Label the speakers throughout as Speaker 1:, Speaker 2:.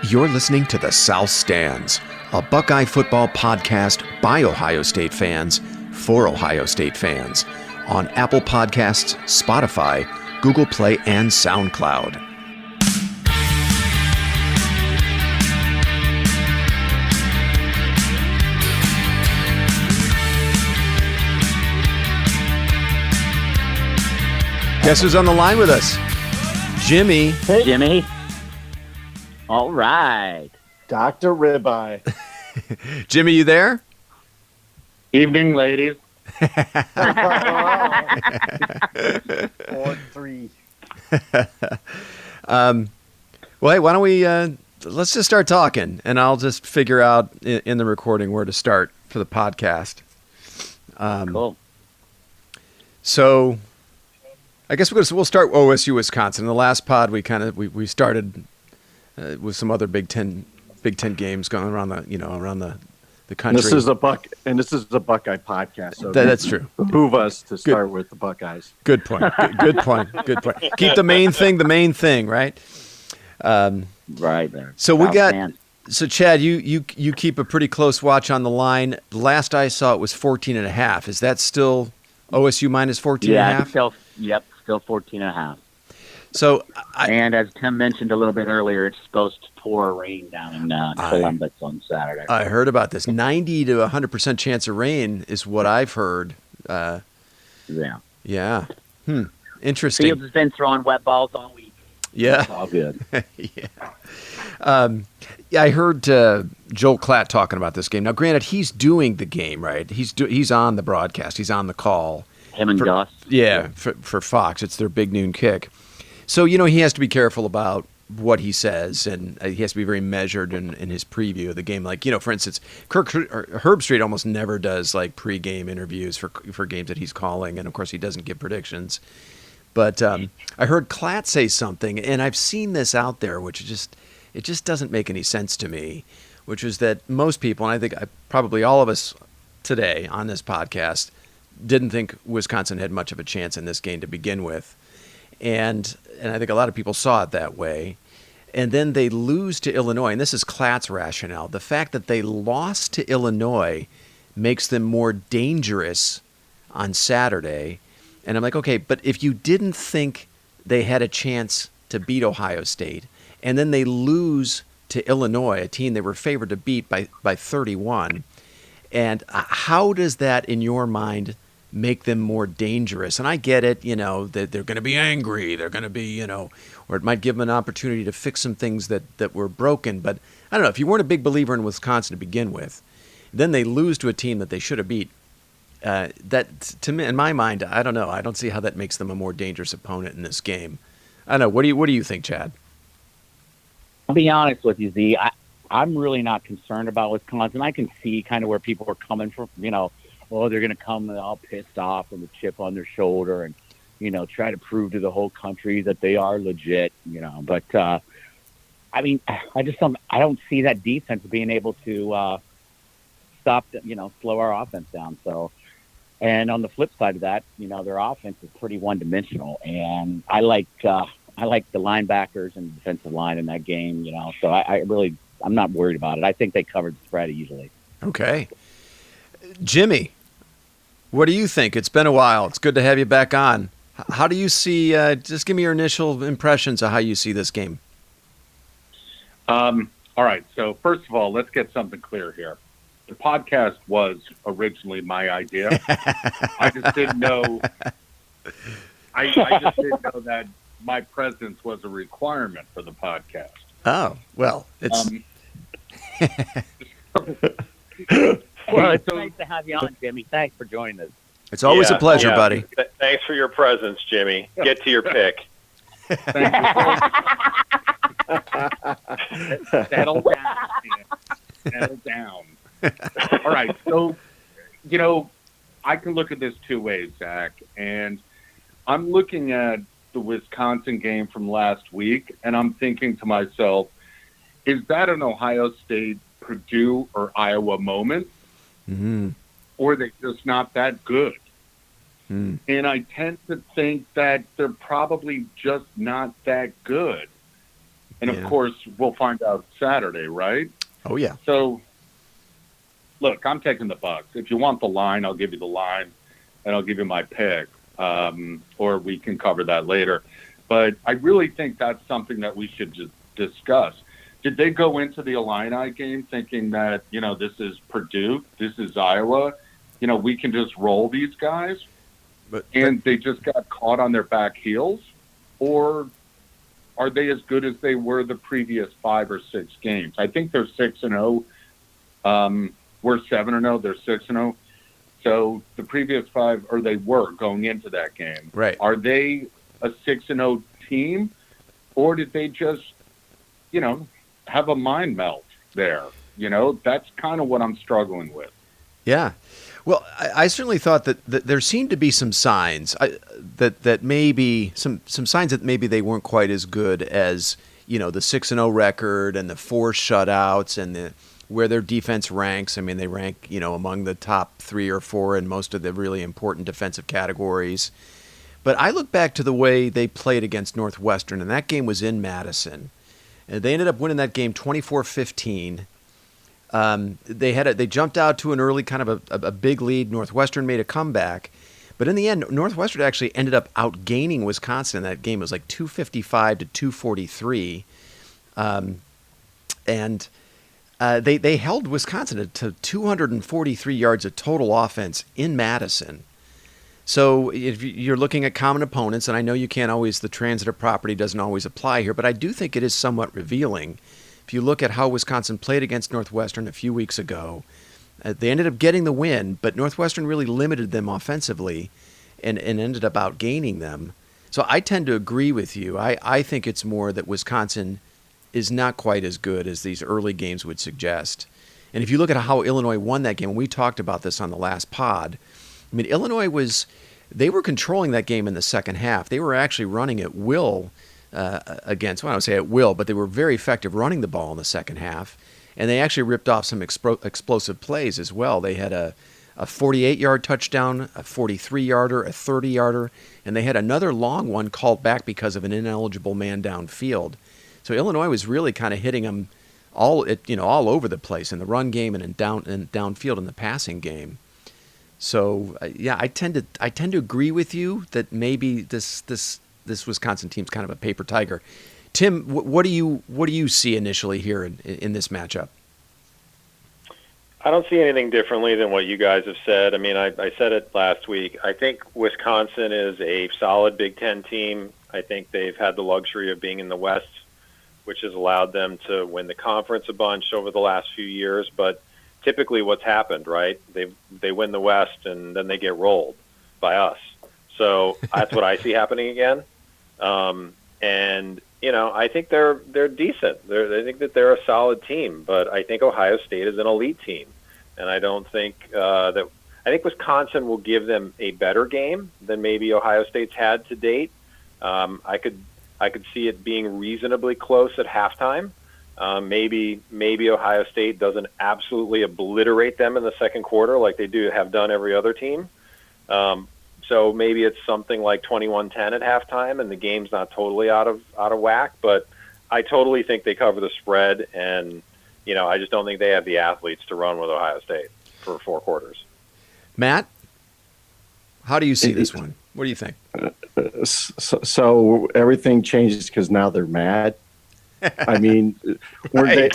Speaker 1: You're listening to The South Stands, a Buckeye football podcast by Ohio State fans for Ohio State fans, on Apple Podcasts, Spotify, Google Play, and SoundCloud. Guess who's on the line with us? Jimmy.
Speaker 2: Hey, Jimmy. All right.
Speaker 3: Dr. Ribeye.
Speaker 1: Jimmy, you there?
Speaker 3: Evening, ladies. 4-3.
Speaker 1: Well, hey, why don't we, let's just start talking, and I'll just figure out in the recording where to start for the podcast.
Speaker 2: Cool.
Speaker 1: So, I guess we'll start OSU Wisconsin. In the last pod, we started with some other Big Ten games going around the country.
Speaker 3: This is a Buckeye podcast. So
Speaker 1: that's true.
Speaker 3: Behoove us to start with the Buckeyes.
Speaker 1: Good point. Good point. Keep the main thing, right?
Speaker 2: Right there.
Speaker 1: So we got. So Chad, you keep a pretty close watch on the line. Last I saw, it was 14.5. Is that still OSU minus 14.5?
Speaker 2: Yeah, still 14.5.
Speaker 1: So,
Speaker 2: and as Tim mentioned a little bit earlier, it's supposed to pour rain down in Columbus on Saturday.
Speaker 1: I heard about this. 90 to 100% chance of rain is what I've heard.
Speaker 2: Yeah.
Speaker 1: Interesting.
Speaker 2: Fields has been throwing wet balls all week.
Speaker 1: Yeah.
Speaker 2: It's all good.
Speaker 1: Yeah. I heard Joel Klatt talking about this game. Now, granted, he's doing the game, right? He's on the broadcast. He's on the call.
Speaker 2: Him and Gus.
Speaker 1: Yeah, for Fox. It's their big noon kick. So, he has to be careful about what he says, and he has to be very measured in his preview of the game. Like, for instance, Herb Street almost never does, like, pregame interviews for games that he's calling, and, of course, he doesn't give predictions. But I heard Klatt say something, and I've seen this out there, which it just doesn't make any sense to me, which is that most people, and I think probably all of us today on this podcast, didn't think Wisconsin had much of a chance in this game to begin with. And I think a lot of people saw it that way. And then they lose to Illinois. And this is Klatt's rationale. The fact that they lost to Illinois makes them more dangerous on Saturday. And I'm like, okay, but if you didn't think they had a chance to beat Ohio State, and then they lose to Illinois, a team they were favored to beat by 31, and how does that, in your mind, make them more dangerous? And I get it, that they're going to be angry. They're going to be, or it might give them an opportunity to fix some things that were broken. But I don't know, if you weren't a big believer in Wisconsin to begin with, then they lose to a team that they should have beat. That, to me, in my mind, I don't know. I don't see how that makes them a more dangerous opponent in this game. I don't know. What do you think, Chad?
Speaker 2: I'll be honest with you, Z. I'm really not concerned about Wisconsin. I can see kind of where people are coming from, they're going to come all pissed off with a chip on their shoulder and, try to prove to the whole country that they are legit, But, I don't see that defense being able to stop, slow our offense down. So, and on the flip side of that, their offense is pretty one-dimensional. And I like the linebackers and defensive line in that game, So I'm not worried about it. I think they covered the spread easily.
Speaker 1: Okay. Jimmy, what do you think? It's been a while. It's good to have you back on. How do you see, just give me your initial impressions of how you see this game.
Speaker 4: All right. So first of all, let's get something clear here. The podcast was originally my idea. I just didn't know. I just didn't know that my presence was a requirement for the podcast.
Speaker 1: Oh, well, it's.
Speaker 2: Well, it's nice to have you on, Jimmy. Thanks for joining us.
Speaker 1: It's always a pleasure, buddy.
Speaker 5: Thanks for your presence, Jimmy. Get to your pick.
Speaker 4: Thank you. Settle down. Settle down. All right. So, I can look at this two ways, Zach. And I'm looking at the Wisconsin game from last week, and I'm thinking to myself, is that an Ohio State, Purdue, or Iowa moment?
Speaker 1: Mm-hmm.
Speaker 4: Or are they just not that good?
Speaker 1: Mm.
Speaker 4: And I tend to think that they're probably just not that good. And of course, we'll find out Saturday, right?
Speaker 1: Oh yeah.
Speaker 4: So, look, I'm taking the Bucks. If you want the line, I'll give you the line, and I'll give you my pick, or we can cover that later. But I really think that's something that we should just discuss. Did they go into the Illini game thinking that, this is Purdue, this is Iowa, we can just roll these guys, and they just got caught on their back heels? Or are they as good as they were the previous 5 or 6 games? I think they're 6-0. We're 7-0. They're 6-0. So the previous 5, or they were going into that game.
Speaker 1: Right.
Speaker 4: Are they a 6-0 team, or did they just, have a mind melt there? That's kind of what I'm struggling with.
Speaker 1: Yeah. Well, I certainly thought that there seemed to be some signs that maybe some signs that maybe they weren't quite as good as, the 6-0 record and the 4 shutouts and where their defense ranks. I mean, they rank, among the top 3 or 4 in most of the really important defensive categories. But I look back to the way they played against Northwestern, and that game was in Madison. And they ended up winning that game 24-15. They jumped out to an early kind of a big lead. Northwestern made a comeback. But in the end, Northwestern actually ended up outgaining Wisconsin in that game. It was like 255-243. They held Wisconsin to 243 yards of total offense in Madison. So if you're looking at common opponents, and I know you can't always, the transitive property doesn't always apply here, but I do think it is somewhat revealing. If you look at how Wisconsin played against Northwestern a few weeks ago, they ended up getting the win, but Northwestern really limited them offensively and ended up outgaining them. So I tend to agree with you. I think it's more that Wisconsin is not quite as good as these early games would suggest. And if you look at how Illinois won that game, and we talked about this on the last pod, I mean, Illinois they were controlling that game in the second half. They were actually running at will against, well, I don't say at will, but they were very effective running the ball in the second half. And they actually ripped off some explosive plays as well. They had a 48-yard touchdown, a 43-yarder, a 30-yarder, and they had another long one called back because of an ineligible man downfield. So Illinois was really kind of hitting them all over the place in the run game and downfield in the passing game. So I tend to agree with you that maybe this Wisconsin team's kind of a paper tiger. Tim, what do you see initially here in this matchup?
Speaker 5: I don't see anything differently than what you guys have said. I mean, I said it last week. I think Wisconsin is a solid Big Ten team. I think they've had the luxury of being in the West, which has allowed them to win the conference a bunch over the last few years. But typically what's happened, right? They win the West and then they get rolled by us. So that's what I see happening again. And I think they're decent. I think that they're a solid team, but I think Ohio State is an elite team, and I don't think I think Wisconsin will give them a better game than maybe Ohio State's had to date. I could see it being reasonably close at halftime. Maybe Ohio State doesn't absolutely obliterate them in the second quarter like they have done every other team. So maybe it's something like 21-10 at halftime, and the game's not totally out of whack. But I totally think they cover the spread, and I just don't think they have the athletes to run with Ohio State for 4 quarters.
Speaker 1: Matt, how do you see this one? What do you think?
Speaker 3: So everything changes because now they're mad. I mean,
Speaker 1: Right.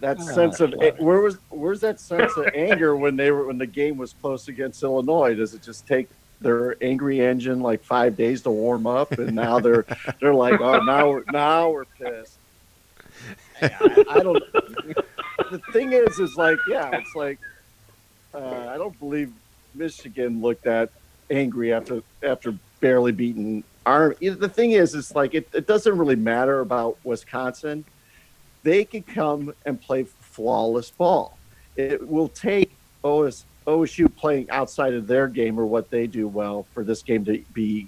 Speaker 3: That sense of where's that sense of anger when the game was close against Illinois? Does it just take their angry engine like 5 days to warm up, and now they're like, oh, now we're pissed. I don't. The thing is like, it's like I don't believe Michigan looked that angry after barely beating Army. The thing is, it's like it doesn't really matter about Wisconsin. They can come and play flawless ball. It will take OSU playing outside of their game or what they do well for this game to be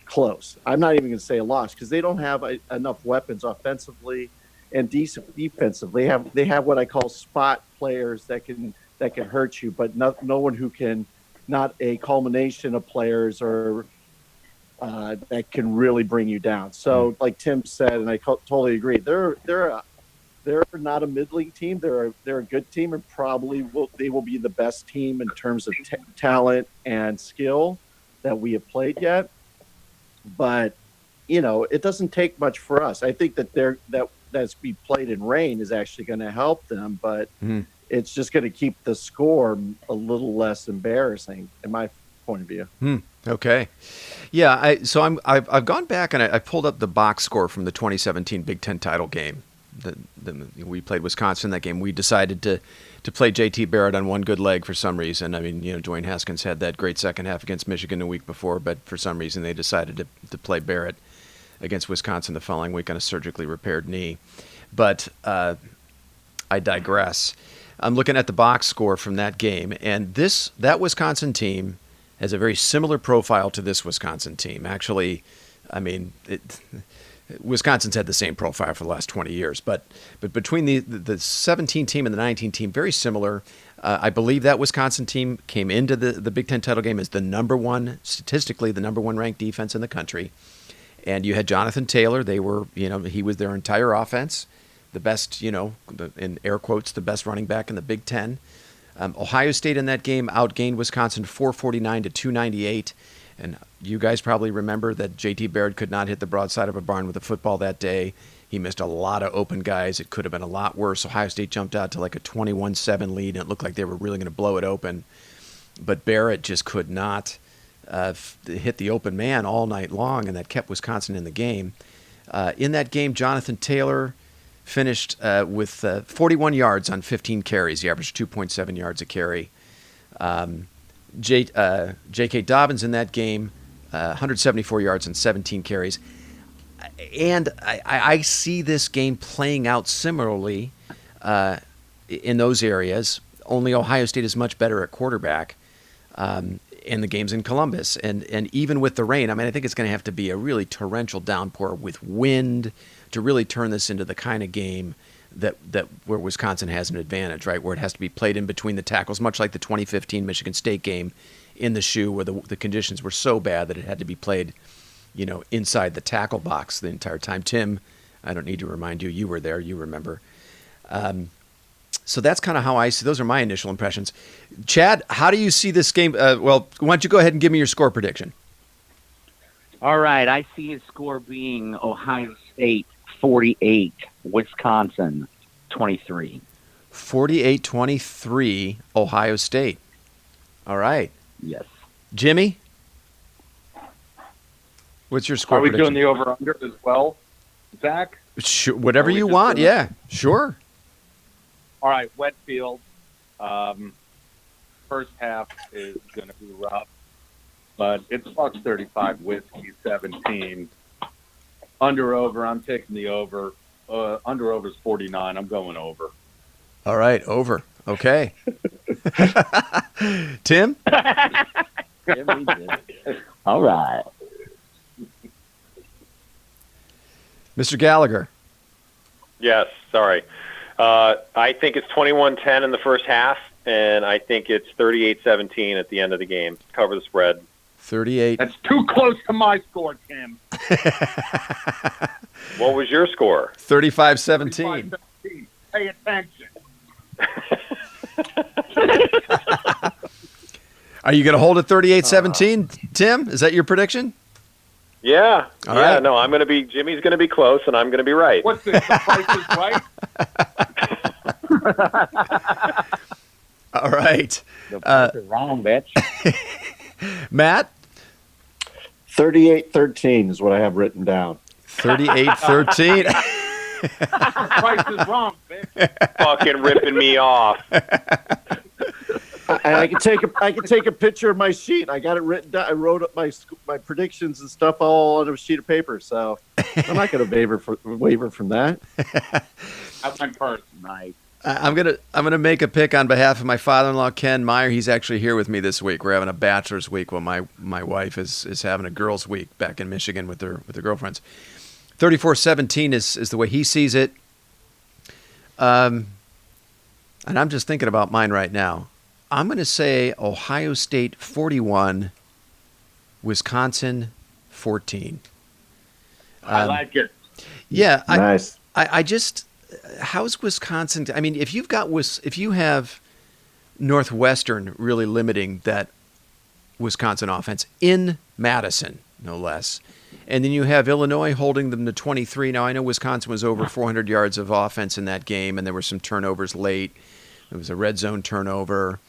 Speaker 3: close. I'm not even going to say a loss because they don't have enough weapons offensively and defensively. They have what I call spot players that can hurt you, but no one who can not a culmination of players or that can really bring you down. So, like Tim said, and I totally agree, they're not a middling team. They're a good team, and probably they will be the best team in terms of talent and skill that we have played yet. But it doesn't take much for us. I think that's be played in rain is actually going to help them, but it's just going to keep the score a little less embarrassing, in my point of view.
Speaker 1: Okay. Yeah. I've gone back and I pulled up the box score from the 2017 Big Ten title game. We played Wisconsin that game. We decided to play J.T. Barrett on one good leg for some reason. I mean, Dwayne Haskins had that great second half against Michigan the week before, but for some reason they decided to play Barrett against Wisconsin the following week on a surgically repaired knee. But I digress. I'm looking at the box score from that game, and that Wisconsin team has a very similar profile to this Wisconsin team. Actually, I mean, Wisconsin's had the same profile for the last 20 years, but between the 17 team and the 19 team, very similar. I believe that Wisconsin team came into the Big Ten title game as statistically the number one ranked defense in the country. And you had Jonathan Taylor. They were, he was their entire offense, the best, in air quotes, the best running back in the Big Ten. Ohio State in that game outgained Wisconsin 449 to 298. And you guys probably remember that J.T. Barrett could not hit the broadside of a barn with a football that day. He missed a lot of open guys. It could have been a lot worse. Ohio State jumped out to like a 21-7 lead, and it looked like they were really going to blow it open. But Barrett just could not hit the open man all night long, and that kept Wisconsin in the game. In that game, Jonathan Taylor finished with 41 yards on 15 carries. He averaged 2.7 yards a carry. J.K. Dobbins in that game, 174 yards and 17 carries. And I see this game playing out similarly in those areas, only Ohio State is much better at quarterback in the games in Columbus. And even with the rain, I mean, I think it's going to have to be a really torrential downpour with wind to really turn this into the kind of game that where Wisconsin has an advantage, right? Where it has to be played in between the tackles, much like the 2015 Michigan State game in the Shoe, where the conditions were so bad that it had to be played, inside the tackle box the entire time. Tim, I don't need to remind you, you were there, you remember. So that's kind of how I see. Those are my initial impressions. Chad, how do you see this game? Well, why don't you go ahead and give me your score prediction?
Speaker 2: All right, I see his score being Ohio State 48, Wisconsin 23.
Speaker 1: 48-23, Ohio State. All right.
Speaker 2: Yes.
Speaker 1: Jimmy, what's your score
Speaker 4: Are we
Speaker 1: prediction?
Speaker 4: doing the over-under as well, Zach?
Speaker 1: Sure, whatever you want, yeah, sure.
Speaker 4: All right, wet field. First half is going to be rough, but it's Bucks 35, Whiskey 17. Under-over, I'm taking the over. Under-over is 49. I'm going over.
Speaker 1: All right, over. Okay. Tim?
Speaker 2: All right.
Speaker 5: Mr. Gallagher. Yes, sorry. I think it's 21-10 in the first half, and I think it's 38-17 at the end of the game. Cover the spread.
Speaker 1: 38.
Speaker 4: That's too close to my score, Tim.
Speaker 5: What was your score?
Speaker 1: 35-17.
Speaker 4: Pay attention.
Speaker 1: Are you going to hold it 38-17, Tim? Is that your prediction?
Speaker 5: Yeah.
Speaker 1: All right.
Speaker 5: No, Jimmy's going to be close, and I'm going to be right.
Speaker 4: What's this? The Price is Right?
Speaker 1: All right.
Speaker 2: The price is wrong, bitch.
Speaker 1: Matt?
Speaker 3: 38-13 is what I have written down.
Speaker 1: 38-13.
Speaker 4: Price is wrong, bitch.
Speaker 5: Fucking ripping me off.
Speaker 3: I can take a picture of my sheet. I got it written down. I wrote up my predictions and stuff all on a sheet of paper. So I'm not going to waver from that.
Speaker 4: I went first, Mike.
Speaker 1: I'm gonna make a pick on behalf of my father-in-law Ken Meyer. He's actually here with me this week. We're having a bachelor's week while my wife is having a girls' week back in Michigan with their girlfriends. 34-17 is the way he sees it. And I'm just thinking about mine right now. I'm going to say Ohio State 41, Wisconsin 14.
Speaker 4: I like it.
Speaker 1: Yeah,
Speaker 3: Nice.
Speaker 1: I just how's Wisconsin? I mean, if you have Northwestern really limiting that Wisconsin offense in Madison, no less, and then you have Illinois holding them to 23. Now I know Wisconsin was over 400 yards of offense in that game, and there were some turnovers late. It was a red zone turnover.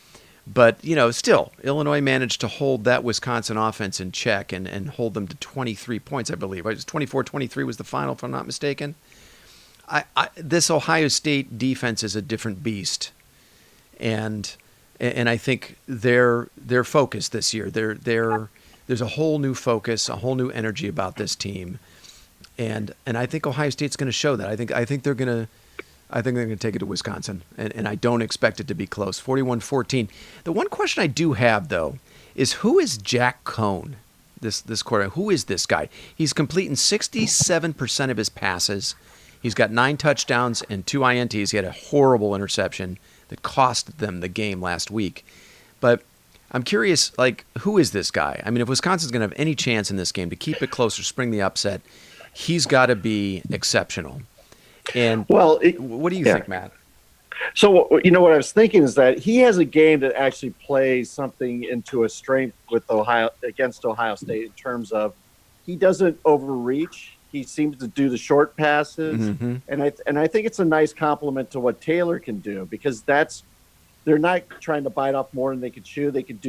Speaker 1: But, still, Illinois managed to hold that Wisconsin offense in check and hold them to 23 points, I believe. It was 24-23 was the final, if I'm not mistaken. This Ohio State defense is a different beast. And I think their focus this year, there's a whole new focus, a whole new energy about this team. And I think Ohio State's going to show that. I think they're going to take it to Wisconsin, and I don't expect it to be close. 41-14. The one question I do have, though, is who is Jack Cohn, this quarterback? Who is this guy? He's completing 67% of his passes. He's got 9 touchdowns and 2 INTs. He had a horrible interception that cost them the game last week. But I'm curious, who is this guy? I mean, if Wisconsin's going to have any chance in this game to keep it close or spring the upset, he's got to be exceptional. And what do you think, Matt?
Speaker 3: So, what I was thinking is that he has a game that actually plays something into a strength against Ohio State in terms of he doesn't overreach. He seems to do the short passes, and I think it's a nice compliment to what Taylor can do, because they're not trying to bite off more than they could chew. They could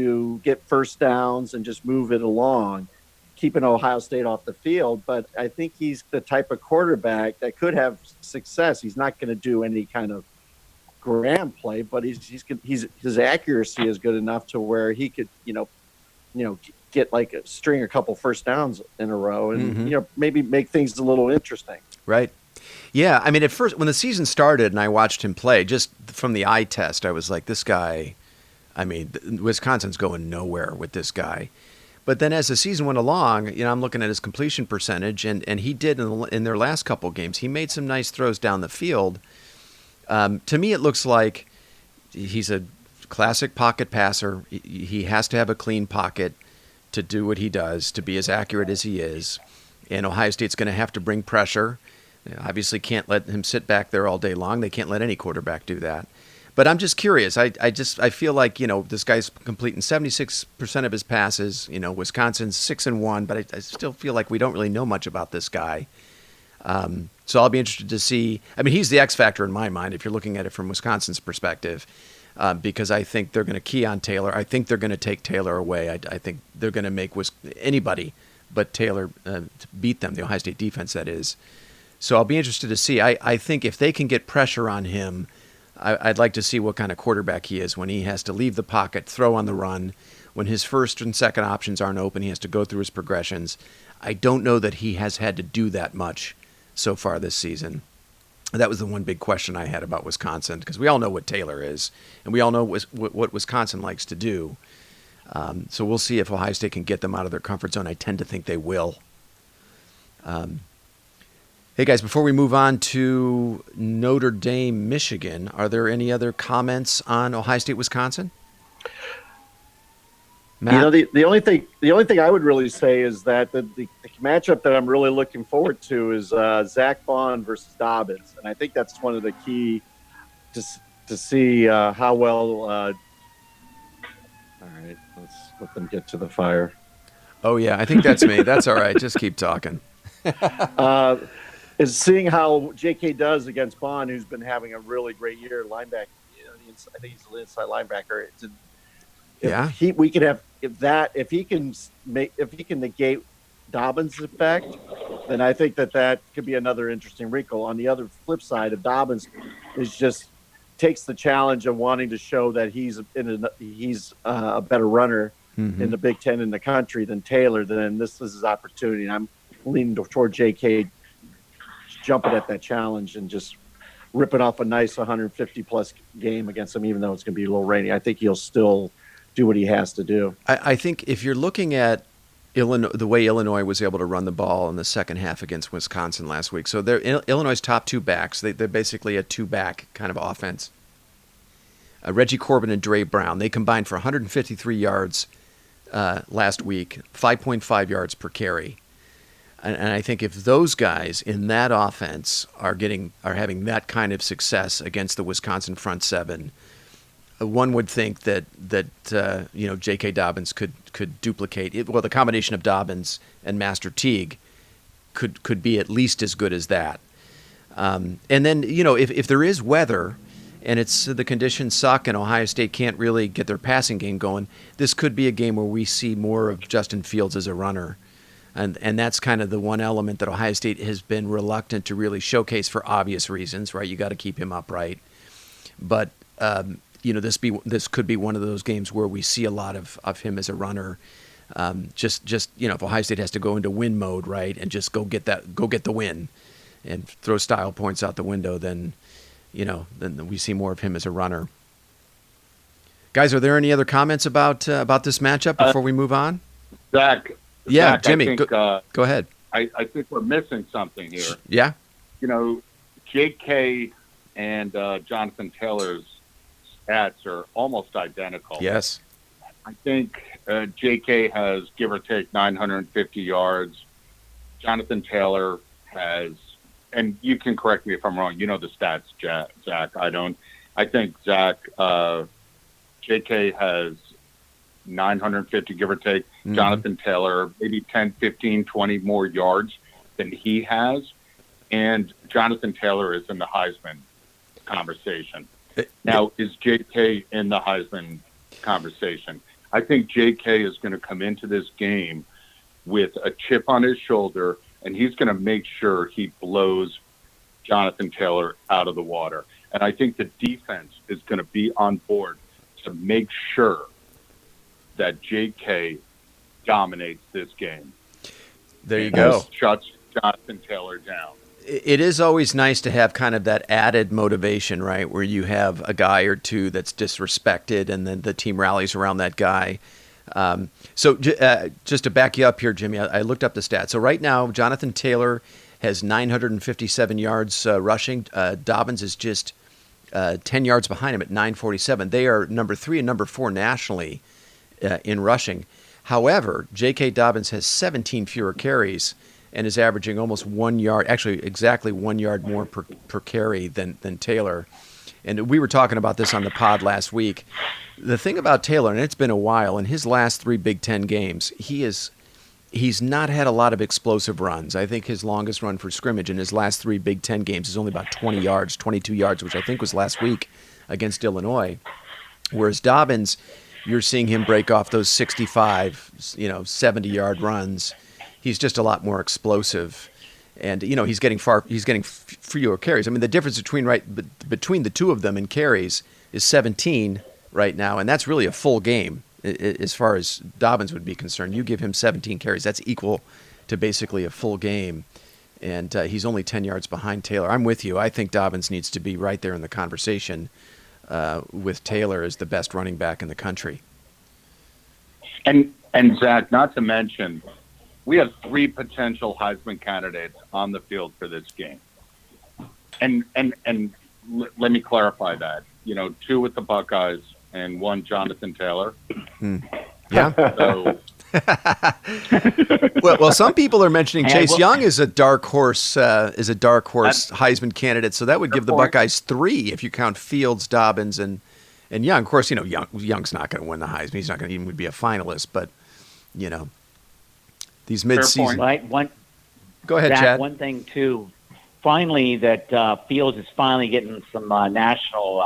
Speaker 3: get first downs and just move it along, keeping Ohio State off the field. But I think he's the type of quarterback that could have success. He's not going to do any kind of grand play, but his accuracy is good enough to where he could, get a couple first downs in a row and, maybe make things a little interesting.
Speaker 1: Right. Yeah. I mean, at first, when the season started and I watched him play, just from the eye test, I was like, this guy, Wisconsin's going nowhere with this guy. But then as the season went along, I'm looking at his completion percentage, and he did in their last couple games. He made some nice throws down the field. To me, it looks like he's a classic pocket passer. He has to have a clean pocket to do what he does, to be as accurate as he is. And Ohio State's going to have to bring pressure. They obviously can't let him sit back there all day long. They can't let any quarterback do that. But I'm just curious. I feel like, this guy's completing 76% of his passes. Wisconsin's 6-1, but I still feel like we don't really know much about this guy. So I'll be interested to see. I mean, he's the X factor in my mind if you're looking at it from Wisconsin's perspective, because I think they're going to key on Taylor. I think they're going to take Taylor away. I think they're going to make anybody but Taylor beat them, the Ohio State defense, that is. So I'll be interested to see. I think if they can get pressure on him, I'd like to see what kind of quarterback he is when he has to leave the pocket, throw on the run, when his first and second options aren't open, he has to go through his progressions. I don't know that he has had to do that much so far this season. That was the one big question I had about Wisconsin, because we all know what Taylor is, and we all know what Wisconsin likes to do. So we'll see if Ohio State can get them out of their comfort zone. I tend to think they will. Hey, guys, before we move on to Notre Dame, Michigan, are there any other comments on Ohio State, Wisconsin? Matt?
Speaker 3: The only thing I would really say is that the matchup that I'm really looking forward to is Zach Bond versus Dobbins, and I think that's one of the key to see how well. All right, let's let them get to the fire.
Speaker 1: Oh yeah, I think that's me. That's all right. Just keep talking.
Speaker 3: Is seeing how J.K. does against Bond, who's been having a really great year, linebacker. I think he's the inside linebacker. If he can negate Dobbins' effect, then I think that could be another interesting wrinkle. On the other flip side, if Dobbins takes the challenge of wanting to show that he's a better runner in the Big Ten in the country than Taylor, then this is his opportunity. And I'm leaning toward J.K. jumping at that challenge and just ripping off a nice 150-plus game against him, even though it's going to be a little rainy. I think he'll still do what he has to do.
Speaker 1: I think if you're looking at Illinois, the way Illinois was able to run the ball in the second half against Wisconsin last week, so they're Illinois' top two backs. They're basically a two-back kind of offense. Reggie Corbin and Dre Brown. They combined for 153 yards last week, 5.5 yards per carry. And I think if those guys in that offense are having that kind of success against the Wisconsin front seven, one would think that J.K. Dobbins could duplicate it. Well, the combination of Dobbins and Master Teague could be at least as good as that. And then if there is weather and it's the conditions suck and Ohio State can't really get their passing game going, this could be a game where we see more of Justin Fields as a runner. And that's kind of the one element that Ohio State has been reluctant to really showcase for obvious reasons, right? You got to keep him upright. But this could be one of those games where we see a lot of him as a runner. If Ohio State has to go into win mode, right, and just go get the win, and throw style points out the window, then we see more of him as a runner. Guys, are there any other comments about this matchup before we move on?
Speaker 4: Zach.
Speaker 1: Yeah,
Speaker 4: Zach,
Speaker 1: Jimmy,
Speaker 4: I think,
Speaker 1: go ahead.
Speaker 4: I think we're missing something here.
Speaker 1: Yeah.
Speaker 4: J.K. and Jonathan Taylor's stats are almost identical.
Speaker 1: Yes.
Speaker 4: I think J.K. has, give or take, 950 yards. Jonathan Taylor has, and you can correct me if I'm wrong, you know the stats, Zach. I don't. I think, Zach, J.K. has 950, give or take. Mm-hmm. Jonathan Taylor, maybe 10, 15, 20 more yards than he has. And Jonathan Taylor is in the Heisman conversation. Now, is J.K. in the Heisman conversation? I think J.K. is going to come into this game with a chip on his shoulder, and he's going to make sure he blows Jonathan Taylor out of the water. And I think the defense is going to be on board to make sure that J.K. dominates this game.
Speaker 1: There you go.
Speaker 4: Shuts Jonathan Taylor down.
Speaker 1: It is always nice to have kind of that added motivation, right, where you have a guy or two that's disrespected and then the team rallies around that guy. So just to back you up here, Jimmy, I looked up the stats. So right now, Jonathan Taylor has 957 yards rushing. Dobbins is just 10 yards behind him at 947. They are number 3 and number 4 nationally in rushing. However, J.K. Dobbins has 17 fewer carries and is averaging almost 1 yard, actually exactly 1 yard more per carry than Taylor. And we were talking about this on the pod last week. The thing about Taylor, and it's been a while, in his last 3 Big Ten games, he's not had a lot of explosive runs. I think his longest run for scrimmage in his last 3 Big Ten games is only about 20 yards, 22 yards, which I think was last week against Illinois. Whereas Dobbins, you're seeing him break off those 65, 70-yard runs. He's just a lot more explosive, and he's getting fewer carries. I mean, the difference between the two of them in carries is 17 right now, and that's really a full game as far as Dobbins would be concerned. You give him 17 carries, that's equal to basically a full game, and he's only 10 yards behind Taylor. I'm with you. I think Dobbins needs to be right there in the conversation with Taylor as the best running back in the country.
Speaker 4: And Zach, not to mention, we have 3 potential Heisman candidates on the field for this game. And let me clarify that. 2 with the Buckeyes and 1 Jonathan Taylor.
Speaker 1: Yeah.
Speaker 4: So,
Speaker 1: well, some people are mentioning Chase Young is a dark horse Heisman candidate. So that would give the Buckeyes 3 if you count Fields, Dobbins, and Young. Of course, Young's not going to win the Heisman. He's not going to even be a finalist. But these midseason.
Speaker 2: Right.
Speaker 1: Go ahead,
Speaker 2: Zach,
Speaker 1: Chad.
Speaker 2: One thing too. Finally, that Fields is finally getting some national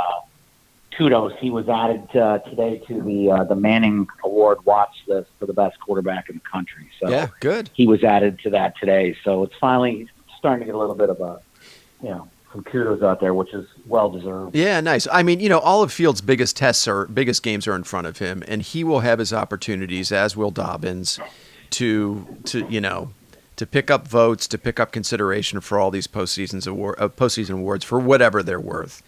Speaker 2: kudos. He was added today to the Manning Award watch list for the best quarterback in the country. So
Speaker 1: yeah, good.
Speaker 2: He was added to that today. So it's finally starting to get a little bit of some kudos out there, which is well deserved.
Speaker 1: Yeah, nice. I mean, all of Fields' biggest games are in front of him, and he will have his opportunities, as will Dobbins, to pick up votes, to pick up consideration for all these postseason awards for whatever they're worth.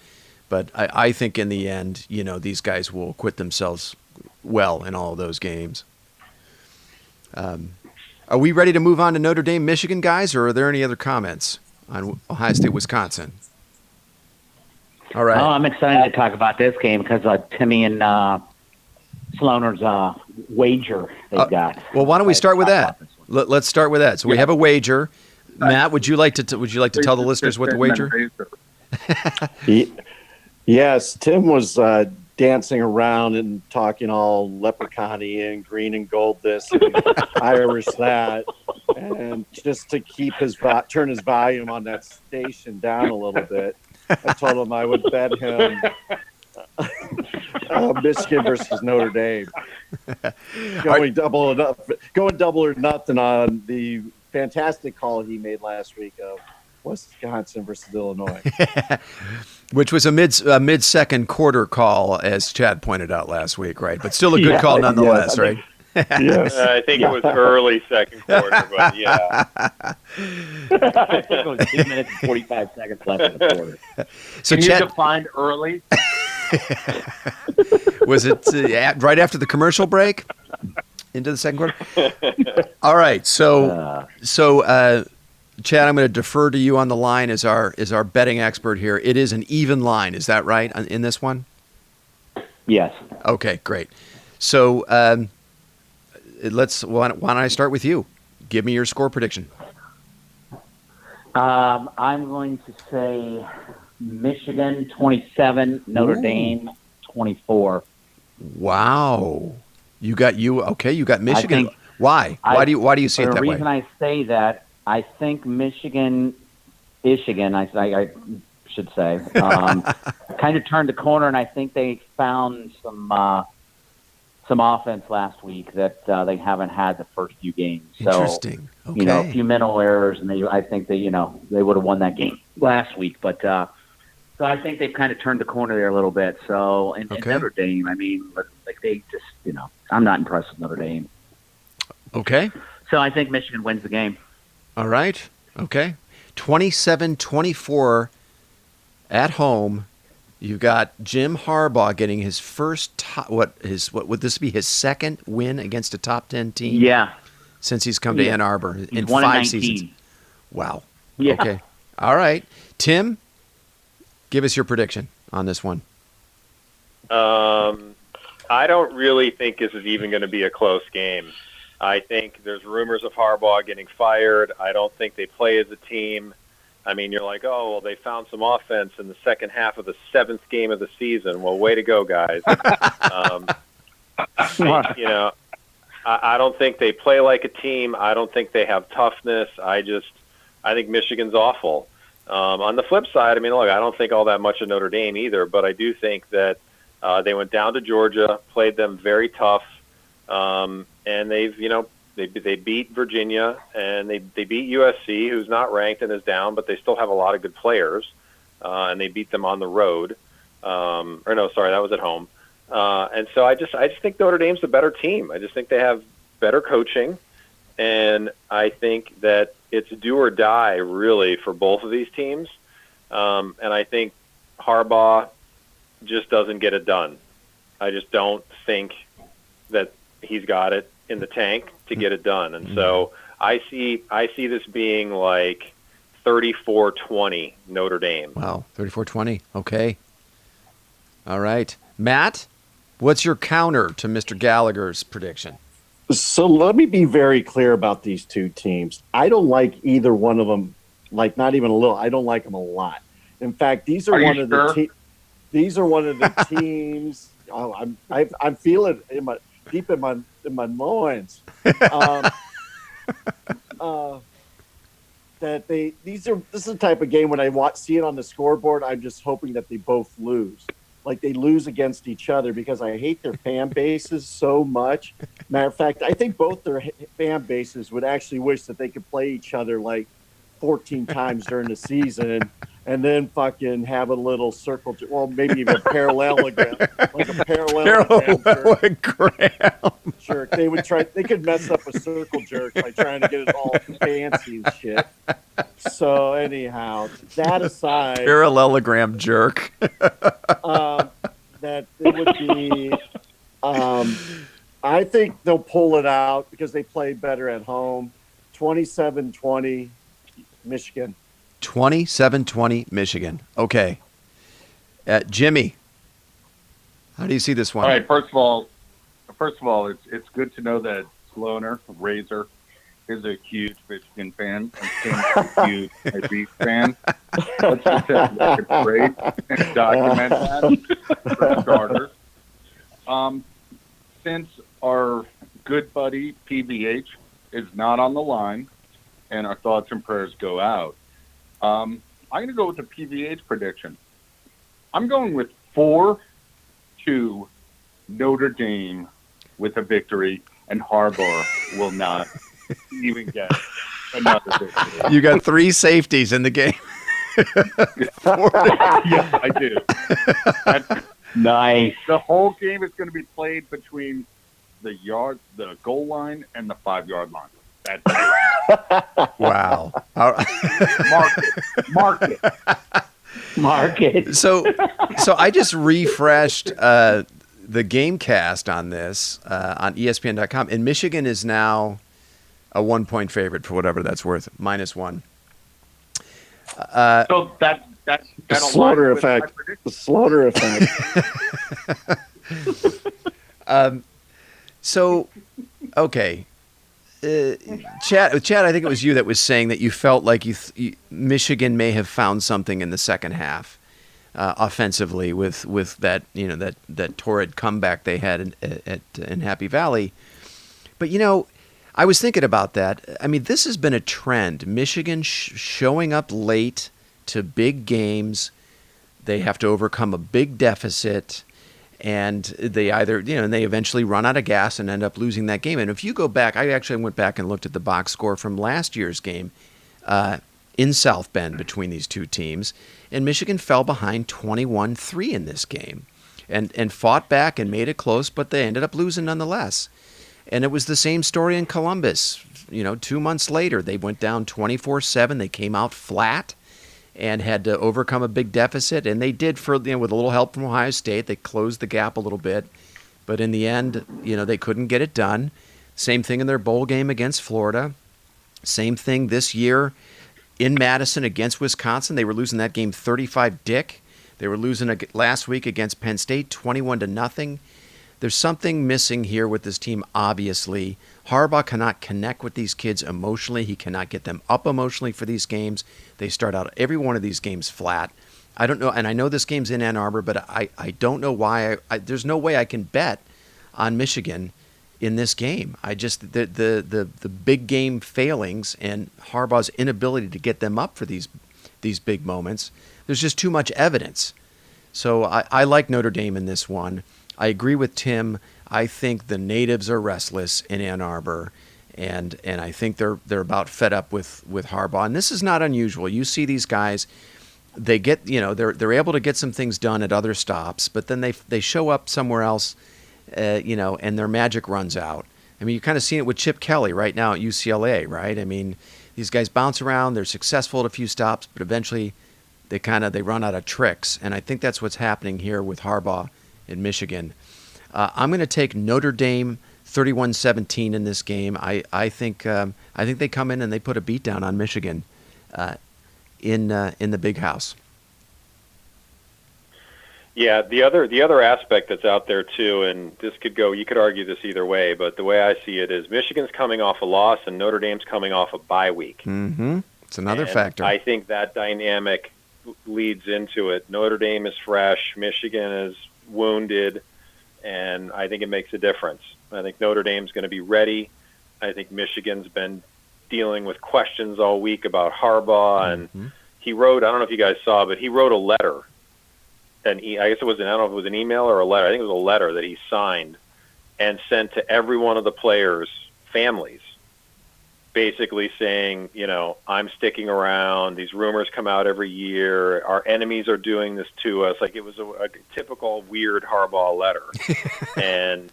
Speaker 1: But I think in the end, these guys will acquit themselves well in all of those games. Are we ready to move on to Notre Dame, Michigan, guys, or are there any other comments on Ohio State, Wisconsin? All right.
Speaker 2: Oh, I'm excited to talk about this game because Timmy and Sloaner's wager they've got.
Speaker 1: Well, why don't we start with that? Let's start with that. So we have a wager. Matt, would you like to tell the listeners what the wager?
Speaker 3: Yes, Tim was dancing around and talking all leprechaun-y and green and gold this and Irish that, and just to keep turn his volume on that station down a little bit. I told him I would bet him Michigan versus Notre Dame, going double or nothing on the fantastic call he made last week of Wisconsin versus Illinois,
Speaker 1: which was a mid-second quarter call, as Chad pointed out last week, right? But still a good call nonetheless, right?
Speaker 3: Yes.
Speaker 5: I think it was early second quarter, but yeah.
Speaker 2: I think it was 2 minutes and 45 seconds left in the quarter.
Speaker 1: So
Speaker 4: Can you
Speaker 1: Chad,
Speaker 4: define early?
Speaker 1: was it right after the commercial break into the second quarter? All right, so Chad, I'm going to defer to you on the line as our betting expert here. It is an even line, is that right in this one?
Speaker 2: Yes.
Speaker 1: Okay, great. So why don't I start with you? Give me your score prediction.
Speaker 2: I'm going to say Michigan 27, Notre Dame 24.
Speaker 1: Wow, you got Michigan. Why? Why do you see it that way?
Speaker 2: The reason I say that, I think Michigan, I should say, kind of turned the corner, and I think they found some offense last week that they haven't had the first few games. So,
Speaker 1: interesting. Okay.
Speaker 2: A few mental errors, and I think they would have won that game last week. But so I think they've kind of turned the corner there a little bit. So, and Notre Dame, I mean, like they just, I'm not impressed with Notre Dame.
Speaker 1: Okay.
Speaker 2: So I think Michigan wins the game.
Speaker 1: All right. Okay. 27-24 at home. You've got Jim Harbaugh getting his first what would this be, his second win against a top 10 team?
Speaker 2: Yeah.
Speaker 1: Since he's come to Ann Arbor in 5 seasons. Wow.
Speaker 2: Yeah.
Speaker 1: Okay. All right. Tim, give us your prediction on this one.
Speaker 5: I don't really think this is even going to be a close game. I think there's rumors of Harbaugh getting fired. I don't think they play as a team. I mean, you're like, oh, well, they found some offense in the second half of the 7th game of the season. Well, way to go, guys. I don't think they play like a team. I don't think they have toughness. I think Michigan's awful. On the flip side, I mean, look, I don't think all that much of Notre Dame either, but I do think that they went down to Georgia, played them very tough, and they beat Virginia, and they beat USC, who's not ranked and is down, but they still have a lot of good players, and they beat them on the road. That was at home. And so I just think Notre Dame's the better team. I just think they have better coaching, and I think that it's do or die really for both of these teams. And I think Harbaugh just doesn't get it done. I just don't think that he's got it in the tank to get it done. And so I see this being like 34-20 Notre Dame.
Speaker 1: Wow, 34-20. Okay. All right. Matt, what's your counter to Mr. Gallagher's prediction?
Speaker 3: So let me be very clear about these two teams. I don't like either one of them, like not even a little. I don't like them a lot. In fact, these are one of the teams. Oh, I'm feeling it deep in my loins. This is the type of game when I see it on the scoreboard, I'm just hoping that they both lose. Like they lose against each other because I hate their fan bases so much. Matter of fact, I think both their fan bases would actually wish that they could play each other like 14 times during the season and then fucking have a little circle, well, maybe even a parallelogram, like a parallelogram jerk. They could mess up a circle jerk by trying to get it all fancy and shit. So anyhow, that aside,
Speaker 1: parallelogram jerk.
Speaker 3: That it would be. I think they'll pull it out because they play better at home. 27-20, Michigan.
Speaker 1: 27-20, Michigan. Okay. Jimmy, how do you see this one?
Speaker 4: All right. First of all, it's good to know that Sloaner Razor is a huge Michigan fan and Tim's a huge Beast fan. Let's just set the record straight and document that for starters. Since our good buddy PVH is not on the line, and our thoughts and prayers go out, I'm going to go with the PVH prediction. I'm going with 4-2 Notre Dame with a victory, and Harbaugh will not even get another victory.
Speaker 1: You got 3 safeties in the game.
Speaker 4: Yes, I do.
Speaker 2: Nice.
Speaker 4: The whole game is going to be played between the goal line, and the 5-yard line. That's it.
Speaker 1: Wow.
Speaker 2: Mark it.
Speaker 1: So I just refreshed the game cast on this on ESPN.com, and Michigan is now a 1-point favorite for whatever that's worth, -1.
Speaker 4: So that
Speaker 3: The Slaughter effect. The Slaughter effect.
Speaker 1: So, okay. Chad, I think it was you that was saying that you felt like Michigan may have found something in the second half, offensively with that that torrid comeback they had in Happy Valley. But I was thinking about that. I mean, this has been a trend. Michigan showing up late to big games. They have to overcome a big deficit, and they either, and they eventually run out of gas and end up losing that game. And if you go back, I actually went back and looked at the box score from last year's game in South Bend between these two teams, and Michigan fell behind 21-3 in this game and fought back and made it close, but they ended up losing nonetheless. And it was the same story in Columbus. 2 months later, they went down 24-7. They came out flat and had to overcome a big deficit, and they did with a little help from Ohio State. They closed the gap a little bit, but in the end, they couldn't get it done. Same thing in their bowl game against Florida. Same thing this year in Madison against Wisconsin. They were losing that game 35-dick. They were losing last week against Penn State 21-0. There's something missing here with this team, obviously. Harbaugh cannot connect with these kids emotionally. He cannot get them up emotionally for these games. They start out every one of these games flat. I don't know, and I know this game's in Ann Arbor, but I don't know why. There's no way I can bet on Michigan in this game. I just the big game failings and Harbaugh's inability to get them up for these big moments. There's just too much evidence. So I like Notre Dame in this one. I agree with Tim. I think the natives are restless in Ann Arbor, and I think they're about fed up with Harbaugh. And this is not unusual. You see these guys, they get they're able to get some things done at other stops, but then they show up somewhere else, and their magic runs out. I mean, you kind of seen it with Chip Kelly right now at UCLA, right? I mean, these guys bounce around. They're successful at a few stops, but eventually they run out of tricks. And I think that's what's happening here with Harbaugh in Michigan. I'm going to take Notre Dame 31-17 in this game. I think they come in and they put a beat down on Michigan in the Big House.
Speaker 5: Yeah, the other aspect that's out there too, and you could argue this either way, but the way I see it is Michigan's coming off a loss and Notre Dame's coming off a bye week.
Speaker 1: Mm-hmm. It's another factor.
Speaker 5: I think that dynamic leads into it. Notre Dame is fresh, Michigan is wounded, and I think it makes a difference. I think Notre Dame's going to be ready. I think Michigan's been dealing with questions all week about Harbaugh, and he wrote, I don't know if you guys saw, but he wrote a letter, and I guess it was, I don't know if it was an email or a letter. I think it was a letter that he signed and sent to every one of the players' families, basically saying, I'm sticking around. These rumors come out every year. Our enemies are doing this to us. Like, it was a typical weird Harbaugh letter. And,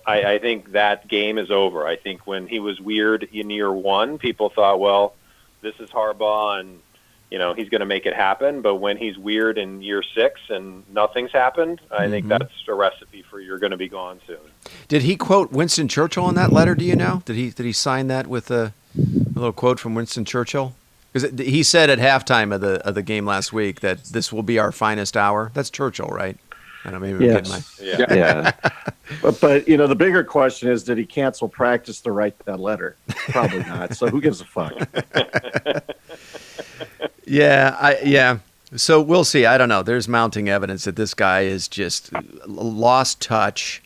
Speaker 5: I think that game is over. I think when he was weird in year one, people thought, well, this is Harbaugh and, he's going to make it happen. But when he's weird in year 6 and nothing's happened, I think that's a recipe for you're going to be gone soon.
Speaker 1: Did he quote Winston Churchill in that letter? Do you know? Did he sign that with a little quote from Winston Churchill? Because he said at halftime of the game last week that this will be our finest hour. That's Churchill, right? I don't know, maybe I'm getting
Speaker 3: Yeah. But the bigger question is, did he cancel practice to write that letter? Probably not. So who gives a fuck?
Speaker 1: Yeah. So we'll see. I don't know. There's mounting evidence that this guy is just lost touch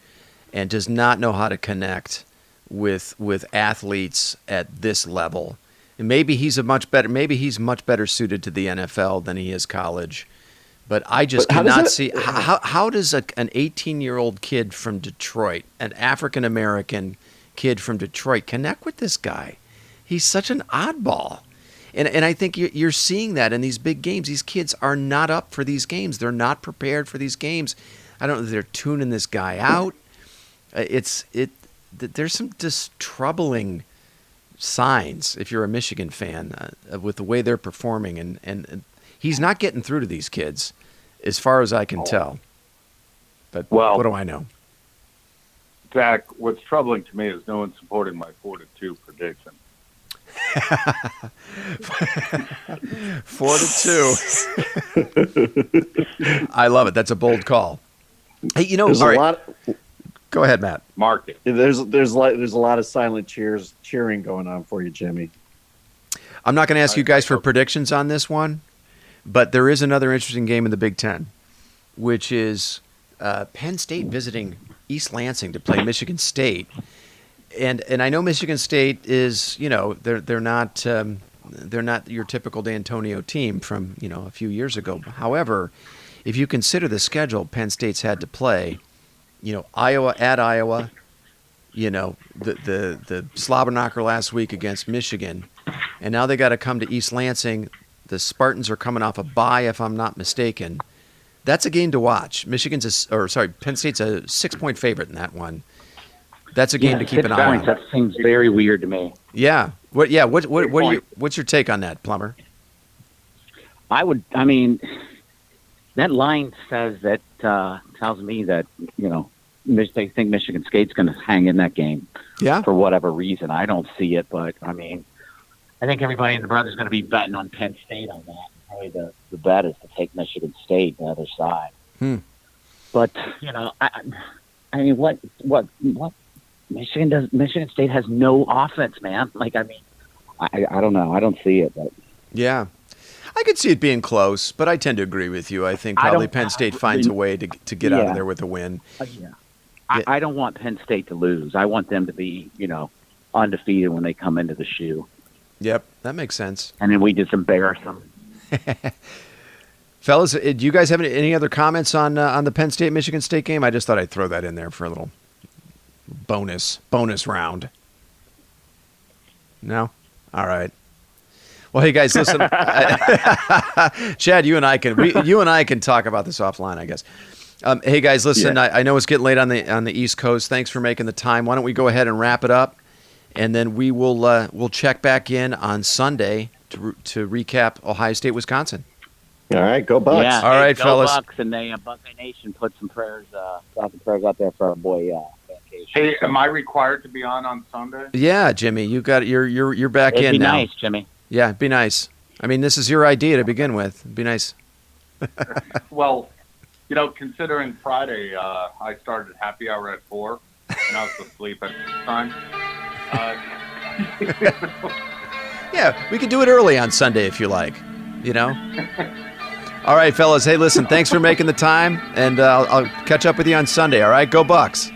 Speaker 1: and does not know how to connect with athletes at this level. And maybe he's much better suited to the NFL than he is college. But I just cannot see how does an 18-year-old kid from Detroit, an African-American kid from Detroit, connect with this guy? He's such an oddball. And I think you're seeing that in these big games. These kids are not up for these games. They're not prepared for these games. I don't know if they're tuning this guy out. There's some just troubling signs if you're a Michigan fan with the way they're performing, and he's not getting through to these kids as far as I can tell. But what do I know?
Speaker 4: Zach, what's troubling to me is no one's supporting my 4-2 prediction.
Speaker 1: 4-2. I love it. That's a bold call. Hey,
Speaker 3: There's
Speaker 1: all
Speaker 3: a
Speaker 1: right.
Speaker 3: lot.
Speaker 1: Go ahead, Matt.
Speaker 4: Mark it.
Speaker 3: There's a lot of silent cheering going on for you, Jimmy.
Speaker 1: I'm not going to ask you guys for predictions on this one, but there is another interesting game in the Big Ten, which is Penn State visiting East Lansing to play Michigan State. And I know Michigan State is, they're not your typical D'Antonio team from, a few years ago. However, if you consider the schedule Penn State's had to play, Iowa at Iowa, the slobber knocker last week against Michigan, and now they got to come to East Lansing. The Spartans are coming off a bye, if I'm not mistaken. That's a game to watch. Penn State's a 6-point favorite in that one. That's a game to keep an eye on.
Speaker 2: That seems very weird to me.
Speaker 1: Yeah. What's your take on that, Plumber?
Speaker 2: That line says that tells me that they think Michigan State's going to hang in that game.
Speaker 1: Yeah.
Speaker 2: For whatever reason, I don't see it, but I think everybody in the Brothers is going to be betting on Penn State on that. Probably the bet is to take Michigan State the other side. But what Michigan State has no offense, man. I don't know. I don't see it, but
Speaker 1: yeah. I could see it being close, but I tend to agree with you. I think probably Penn State finds a way to get out of there with a win.
Speaker 2: I don't want Penn State to lose. I want them to be, undefeated when they come into the shoe.
Speaker 1: Yep, that makes sense.
Speaker 2: And then we just embarrass them.
Speaker 1: Fellas, do you guys have any other comments on the Penn State-Michigan State game? I just thought I'd throw that in there for a little bonus round. No? All right. Well, hey guys, listen. Chad, you and I can talk about this offline, I guess. Hey guys, listen. Yeah. I know it's getting late on the East Coast. Thanks for making the time. Why don't we go ahead and wrap it up, and then we'll check back in on Sunday to recap Ohio State, Wisconsin.
Speaker 3: All right, go Bucks.
Speaker 2: Yeah,
Speaker 1: all right,
Speaker 2: go
Speaker 1: fellas.
Speaker 2: Bucks, and they Buckeye Nation put some prayers out there for our boy. Vacation.
Speaker 4: Hey, am I required to be on Sunday?
Speaker 1: Yeah, Jimmy, you got you're back in now.
Speaker 2: It'd be nice, Jimmy.
Speaker 1: Yeah, it'd be nice. This is your idea to begin with. It'd be nice.
Speaker 4: Well, considering Friday, I started happy hour at 4, and I was asleep at this time.
Speaker 1: Yeah, we could do it early on Sunday if you like. All right, fellas. Hey, listen, thanks for making the time, and I'll catch up with you on Sunday. All right, go Bucks.